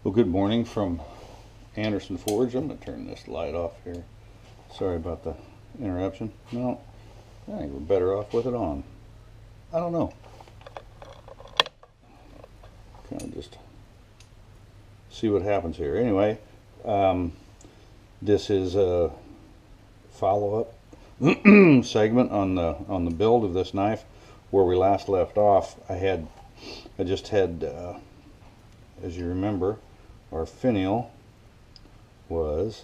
Well, good morning from Anderson Forge. I'm going to turn this light off here. Sorry about the interruption. No, I think we're better off with it on. I don't know. Kind of just see what happens here. Anyway, this is a follow-up segment on the build of this knife. Where we last left off, I just had, as you remember, our finial was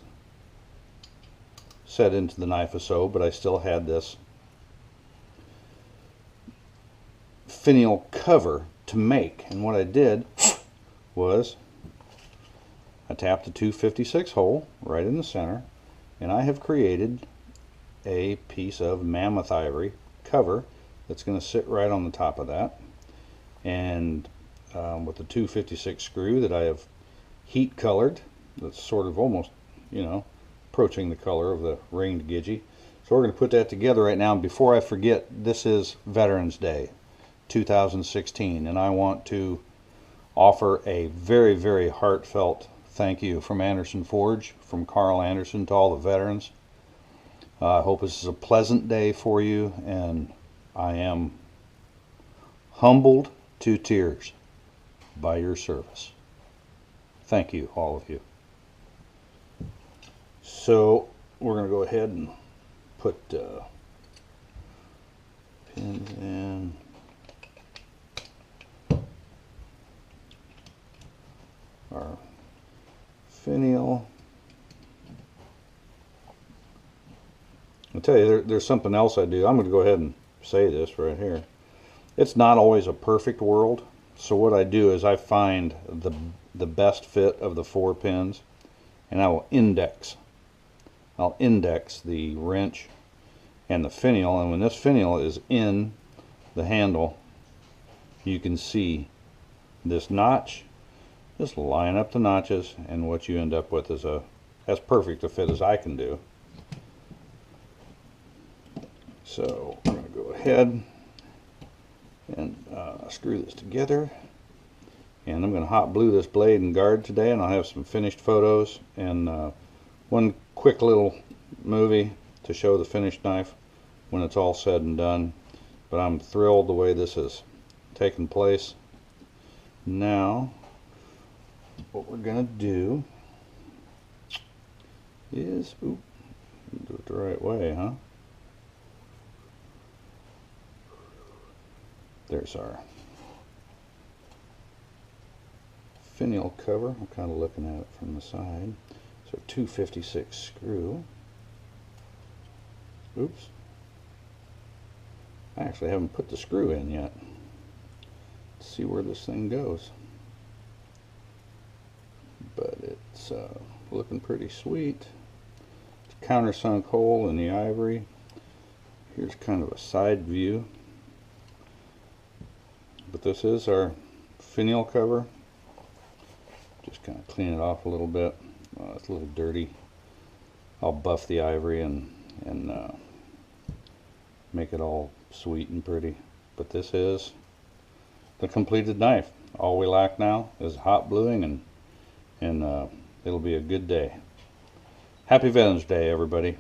set into the knife so, but I still had this finial cover to make. And what I did was I tapped a 256 hole right in the center, and I have created a piece of mammoth ivory cover that's going to sit right on the top of that. And with the 256 screw that I have heat colored, that's sort of almost, approaching the color of the ringed gidgee. So we're going to put that together right now. And before I forget, this is Veterans Day 2016, and I want to offer a very, very heartfelt thank you from Anderson Forge, from Carl Anderson, to all the veterans. I hope this is a pleasant day for you, and I am humbled to tears by your service. Thank you, all of you. So we're going to go ahead and put pins in. Our finial. I'll tell you, there's something else I do. I'm going to go ahead and say this right here. It's not always a perfect world, so what I do is I find the best fit of the 4 pins, and I'll index the wrench and the finial, and when this finial is in the handle, you can see this notch. Just line up the notches, and what you end up with is as perfect a fit as I can do. So I'm going to go ahead and screw this together, and I'm going to hot glue this blade and guard today, and I'll have some finished photos and one quick little movie to show the finished knife when it's all said and done. But I'm thrilled the way this has taken place. Now what we're going to do is do it the right way, huh? There's our finial cover. I'm kind of looking at it from the side. So 256 screw. Oops. I actually haven't put the screw in yet. Let's see where this thing goes. But it's looking pretty sweet. It's a countersunk hole in the ivory. Here's kind of a side view. But this is our finial cover. Just kind of clean it off a little bit. It's a little dirty. I'll buff the ivory and make it all sweet and pretty. But this is the completed knife. All we lack now is hot bluing, and it'll be a good day. Happy Veterans Day, everybody.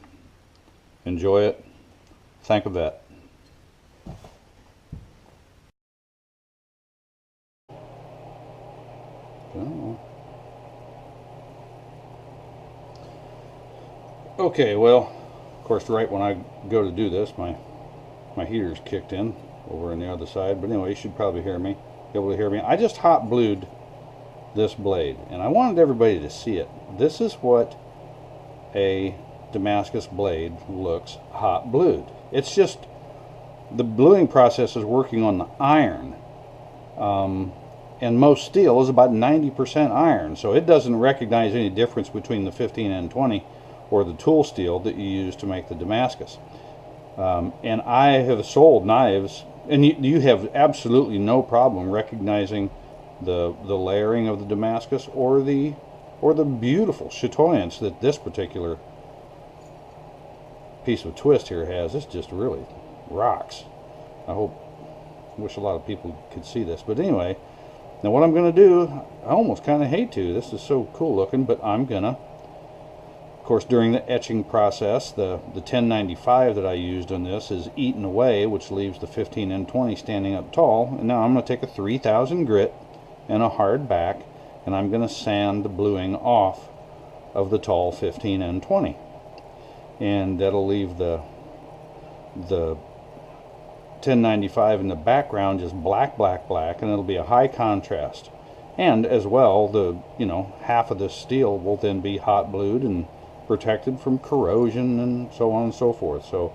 Enjoy it. Thank a vet. Okay, well, of course, right when I go to do this, my heater's kicked in over on the other side. But anyway, you should probably be able to hear me. I just hot blued this blade, and I wanted everybody to see it. This is what a Damascus blade looks hot blued. It's just the bluing process is working on the iron. And most steel is about 90% iron, so it doesn't recognize any difference between the 15 and 20 or the tool steel that you use to make the Damascus. And I have sold knives, and you have absolutely no problem recognizing the layering of the Damascus or the beautiful chatoyance that this particular piece of twist here has. This just really rocks. I wish a lot of people could see this, but anyway. Now what I'm going to do, I almost kind of hate to, this is so cool looking, but I'm going to, of course, during the etching process, the 1095 that I used on this is eaten away, which leaves the 15N20 standing up tall. And now I'm going to take a 3000 grit and a hard back, and I'm going to sand the bluing off of the tall 15N20. And that'll leave the 1095 in the background just black, black, black, and it'll be a high contrast. And as well, the half of this steel will then be hot blued and protected from corrosion and so on and so forth. So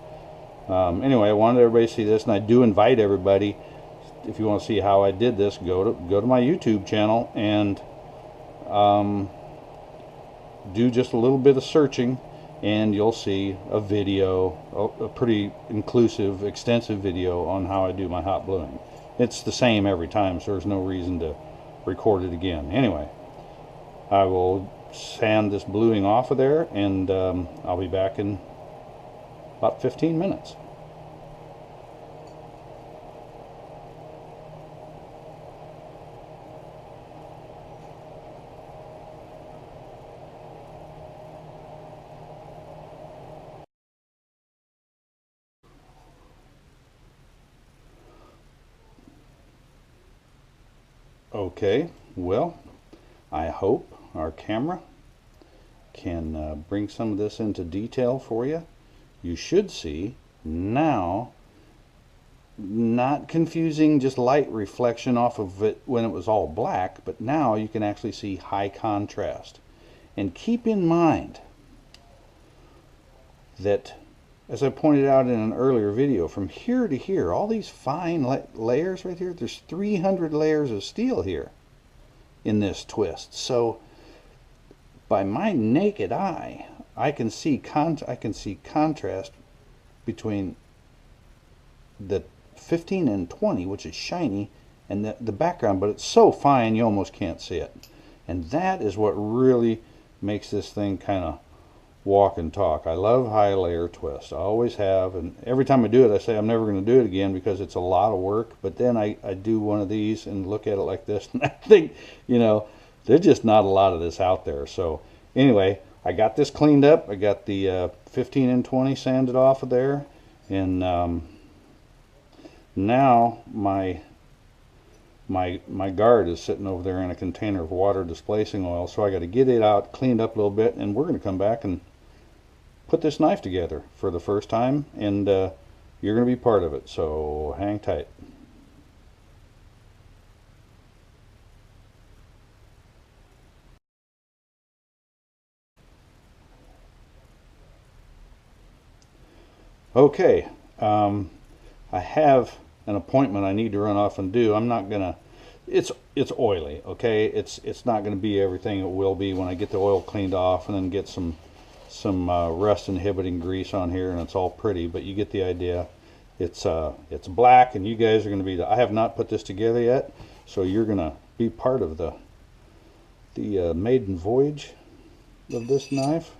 anyway, I wanted everybody to see this, and I do invite everybody, if you want to see how I did this, go to my YouTube channel and do just a little bit of searching, and you'll see a video, a pretty inclusive, extensive video on how I do my hot bluing. It's the same every time, so there's no reason to record it again. Anyway, I will sand this bluing off of there, and I'll be back in about 15 minutes. Okay, well, I hope our camera can bring some of this into detail for you. You should see now, not confusing just light reflection off of it when it was all black, but now you can actually see high contrast. And keep in mind that, as I pointed out in an earlier video, from here to here, all these fine layers right here, there's 300 layers of steel here in this twist. So by my naked eye, I can see contrast between the 15N20, which is shiny, and the background, but it's so fine you almost can't see it. And that is what really makes this thing kind of walk and talk. I love high layer twist. I always have, and every time I do it I say I'm never going to do it again because it's a lot of work. But then I do one of these and look at it like this, and I think, there's just not a lot of this out there. So anyway, I got this cleaned up. I got the 15N20 sanded off of there, and now my guard is sitting over there in a container of water displacing oil, so I got to get it out, cleaned up a little bit, and we're going to come back and put this knife together for the first time, and you're going to be part of it, so hang tight. Okay, I have an appointment I need to run off and do. I'm not gonna, it's oily, okay? It's not gonna be everything it will be when I get the oil cleaned off and then get some rust inhibiting grease on here, and it's all pretty, but you get the idea. It's black, and you guys are gonna be I have not put this together yet, so you're gonna be part of the maiden voyage of this knife.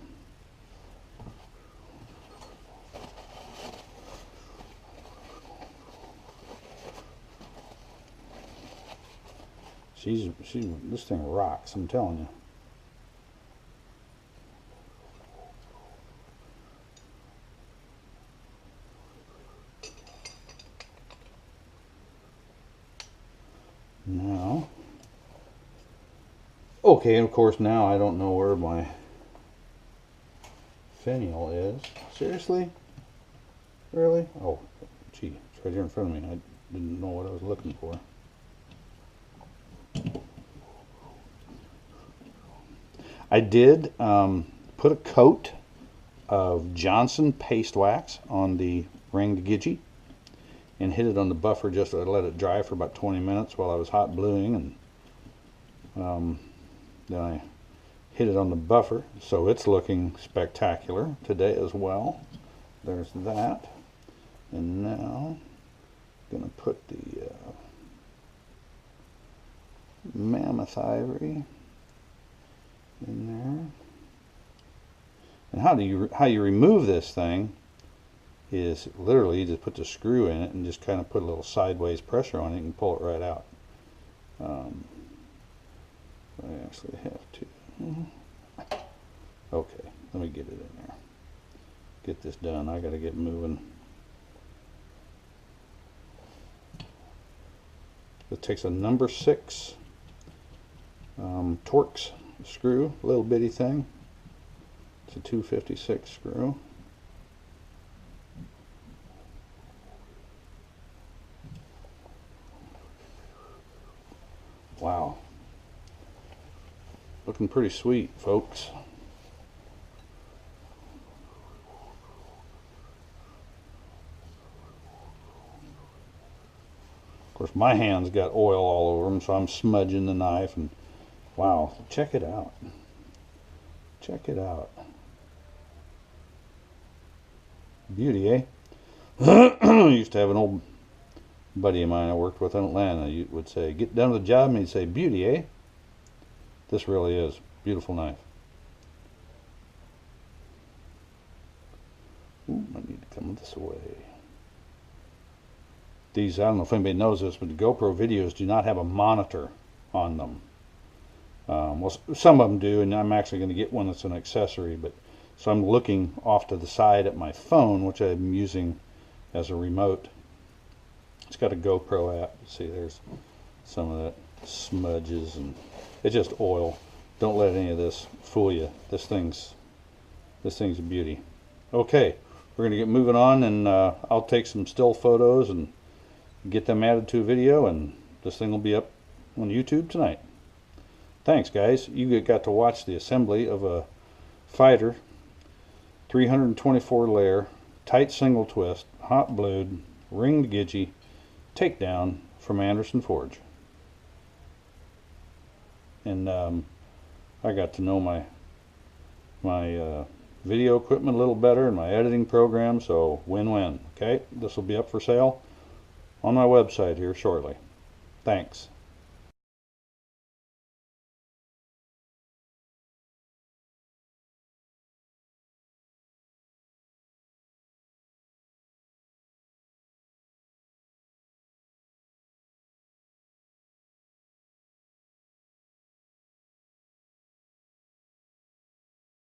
This thing rocks, I'm telling you. Now, okay, and of course now I don't know where my finial is. Seriously? Really? Oh, gee, it's right here in front of me. I didn't know what I was looking for. I did put a coat of Johnson paste wax on the ringed gidgee and hit it on the buffer just to let it dry for about 20 minutes while I was hot bluing, and then I hit it on the buffer, so it's looking spectacular today as well. There's that. And now I'm going to put the mammoth ivory in there. And how you remove this thing is literally you just put the screw in it and just kind of put a little sideways pressure on it and pull it right out. I actually have to. Okay, let me get it in there. Get this done. I gotta get moving. It takes a number 6 Torx screw, little bitty thing. It's a 256 screw. Wow. Looking pretty sweet, folks. Of course, my hands got oil all over them, so I'm smudging the knife. And wow, check it out. Check it out. Beauty, eh? I used to have an old buddy of mine I worked with in Atlanta. He would say, get done with the job, and he'd say, beauty, eh? This really is a beautiful knife. Ooh, I need to come this way. These, I don't know if anybody knows this, but the GoPro videos do not have a monitor on them. Well, some of them do, and I'm actually going to get one that's an accessory. But so I'm looking off to the side at my phone, which I'm using as a remote. It's got a GoPro app. See, there's some of that smudges, and it's just oil. Don't let any of this fool you. This thing's a beauty. Okay, we're going to get moving on, and I'll take some still photos and get them added to a video, and this thing will be up on YouTube tonight. Thanks, guys. You got to watch the assembly of a fighter 324 layer tight single twist hot blued ringed Gidgee takedown from Anderson Forge. And I got to know my video equipment a little better and my editing program, so win-win. Okay, this will be up for sale on my website here shortly. Thanks.